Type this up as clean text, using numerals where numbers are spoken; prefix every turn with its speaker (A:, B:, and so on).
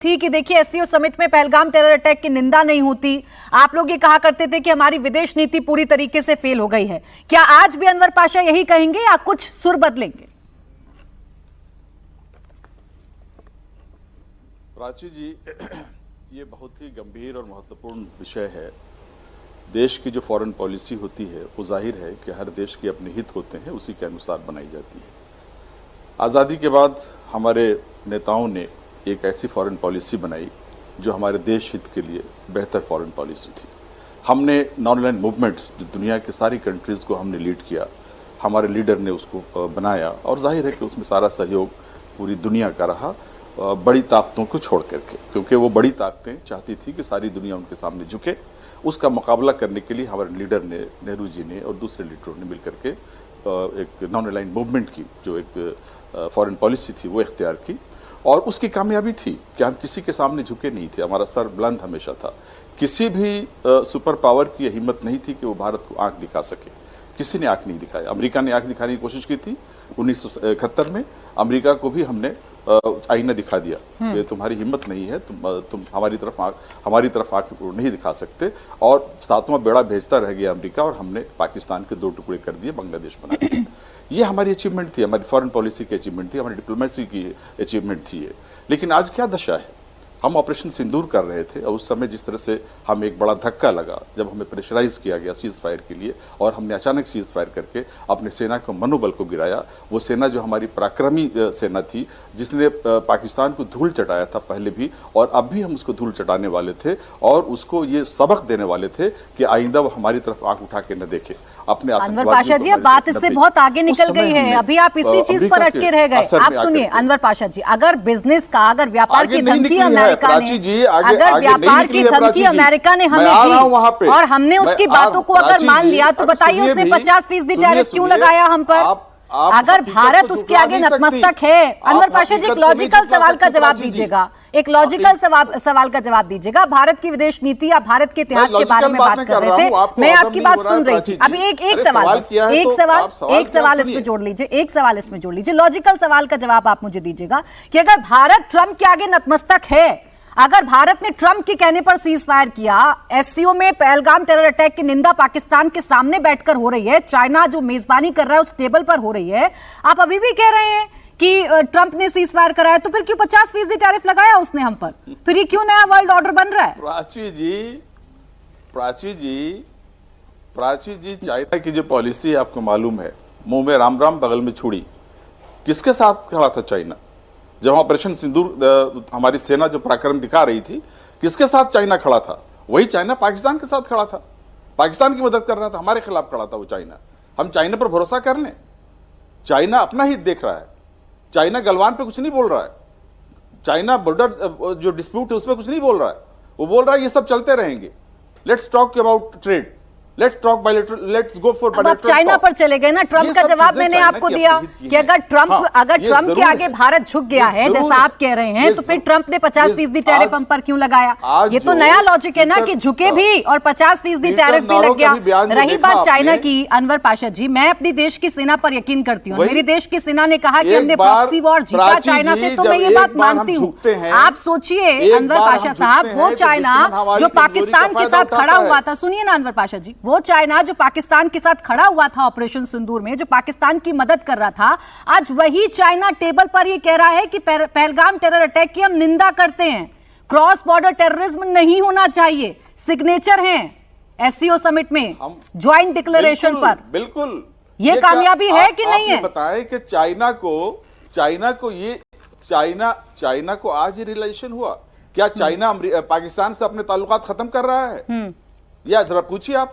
A: थी कि देखिए एससीओ समिट में पहलगाम टेरर अटैक की निंदा नहीं होती। आप लोग ये कहा करते थे कि हमारी विदेश नीति पूरी तरीके से फेल हो गई है। क्या आज भी अनवर पाशा यही कहेंगे या कुछ सुर बदलेंगे?
B: प्राची जी, ये बहुत ही गंभीर और महत्वपूर्ण विषय है। देश की जो फॉरेन पॉलिसी होती है वो जाहिर है कि हर देश के अपने हित होते हैं, उसी के अनुसार बनाई जाती है। आज़ादी के बाद हमारे नेताओं ने एक ऐसी फॉरेन पॉलिसी बनाई जो हमारे देश हित के लिए बेहतर फॉरेन पॉलिसी थी। हमने नॉन अलाइंड मूवमेंट्स, जो दुनिया की सारी कंट्रीज़ को हमने लीड किया, हमारे लीडर ने उसको बनाया और जाहिर है कि उसमें सारा सहयोग पूरी दुनिया का रहा, बड़ी ताकतों को छोड़ करके, क्योंकि वो बड़ी ताकतें चाहती थी कि सारी दुनिया उनके सामने झुके। उसका मुकाबला करने के लिए हमारे लीडर ने, नेहरू जी ने और दूसरे लीडरों ने मिलकर के एक नॉन अलाइंड मूवमेंट की जो एक फॉरेन पॉलिसी थी वो इख्तियार की और उसकी कामयाबी थी कि हम किसी के सामने झुके नहीं थे। हमारा सर बुलंद हमेशा था। किसी भी सुपर पावर की हिम्मत नहीं थी कि वो भारत को आंख दिखा सके। किसी ने आंख नहीं दिखाया। अमेरिका ने आंख दिखाने की कोशिश की थी 1971 में। अमेरिका को भी हमने आईना दिखा दिया कि तुम्हारी हिम्मत नहीं है, तुम हमारी तरफ आंख नहीं दिखा सकते। और सातवां बेड़ा भेजता रह गया अमेरिका और हमने पाकिस्तान के 2 टुकड़े कर दिए, बांग्लादेश बना दिया। ये हमारी अचीवमेंट थी, हमारी फॉरेन पॉलिसी की अचीवमेंट थी, हमारी डिप्लोमेसी की अचीवमेंट थी ये। लेकिन आज क्या दशा है? हम ऑपरेशन सिंदूर कर रहे थे और उस समय जिस तरह से हमें एक बड़ा धक्का लगा जब हमें प्रेशराइज किया गया सीज फायर के लिए और हमने अचानक सीज फायर करके अपने सेना को मनोबल को गिराया। वो सेना जो हमारी पराक्रमी सेना थी, जिसने पाकिस्तान को धूल चटाया था पहले भी और अब भी हम उसको धूल चटाने वाले थे और उसको ये सबक देने वाले थे कि आइंदा वो हमारी तरफ आंख उठा के न देखे। अपने
A: अनवर पाशा जी, अब बात इससे बहुत आगे निकल गई है। अभी आप इसी चीज पर अटके रह गए। आप सुनिए अनवर पाशा जी, अगर बिजनेस का, अगर व्यापार की धमकी अमेरिका ने, अगर व्यापार की धमकी अमेरिका ने हमें दी और हमने उसकी बातों को अगर मान लिया, तो बताइए उसने 50% टैरिफ क्यों लगाया हम पर? अगर भारत उसके आगे नतमस्तक है। अनवर पाशा जी, एक लॉजिकल सवाल का जवाब दीजिएगा, एक लॉजिकल सवाल का जवाब दीजिएगा। भारत की विदेश नीति या भारत के इतिहास के बारे में बात कर रहे थे, मैं आपकी बात सुन रही थी। अभी एक सवाल इसमें जोड़ लीजिए, एक सवाल इसमें जोड़ लीजिए। लॉजिकल सवाल का जवाब आप मुझे दीजिएगा कि अगर भारत ट्रंप के आगे नतमस्तक है, अगर भारत ने ट्रंप के कहने पर सीज फायर किया, एससीओ में पहलगाम टेरर अटैक की निंदा पाकिस्तान के सामने बैठकर हो रही है, चाइना जो मेजबानी कर रहा है उस टेबल पर हो रही है, आप अभी भी कह रहे हैं कि ट्रंप ने सीज फायर कराया, तो फिर क्यों 50% टैरिफ लगाया उसने हम पर? फिर ये क्यों नया वर्ल्ड ऑर्डर बन रहा है?
B: प्राची जी, चाइना की जो पॉलिसी है आपको मालूम है, मुंह में राम राम बगल में छुड़ी। किसके साथ खड़ा था चाइना? जब ऑपरेशन सिंदूर हमारी सेना जो पराक्रम दिखा रही थी, किसके साथ चाइना खड़ा था? वही चाइना पाकिस्तान के साथ खड़ा था, पाकिस्तान की मदद कर रहा था, हमारे खिलाफ खड़ा था वो चाइना। हम चाइना पर भरोसा कर लें? चाइना अपना हित देख रहा है। चाइना गलवान पे कुछ नहीं बोल रहा है। चाइना बॉर्डर जो डिस्प्यूट है उसमें कुछ नहीं बोल रहा है। वो बोल रहा है ये सब चलते रहेंगे। Let's talk about trade, let's talk bilateral, let's go for bilateral.
A: China पर चले गए ना। ट्रंप का जवाब मैंने आपको दिया कि अगर ट्रंप के आगे भारत झुक गया है जैसा आप कह रहे हैं, तो फिर ट्रंप ने 50% टैरिफ हम पर क्यों लगाया? ये तो नया लॉजिक है ना कि झुके भी और 50% टैरिफ भी लग गया। रही बात चाइना की, अनवर पाशा जी, मैं अपनी देश की सेना पर यकीन करती हूँ। मेरी देश की सेना ने कहा कि हमने प्रॉक्सी वॉर जीता चाइना से, तो मैं ये बात मानती हूँ। आप सोचिए अनवर पाशा साहब, वो चाइना जो पाकिस्तान के साथ खड़ा हुआ था, सुनिए ना अनवर पाशा जी, वो चाइना जो पाकिस्तान के साथ खड़ा हुआ था ऑपरेशन सिंदूर में, जो पाकिस्तान की मदद कर रहा था, आज वही चाइना टेबल पर ये कह रहा है कि पहलगाम टेरर अटैक की हम निंदा करते हैं, क्रॉस बॉर्डर टेररिज्म नहीं होना चाहिए। सिग्नेचर हैं एससीओ समिट में, ज्वाइंट डिक्लेरेशन पर।
B: बिल्कुल,
A: ये कामयाबी है कि नहीं है?
B: बताएं कि चाइना को आज ही रियलाइजेशन हुआ क्या चाइना पाकिस्तान से अपने ताल्लुकात खत्म कर रहा है? या जरा पूछिए आप।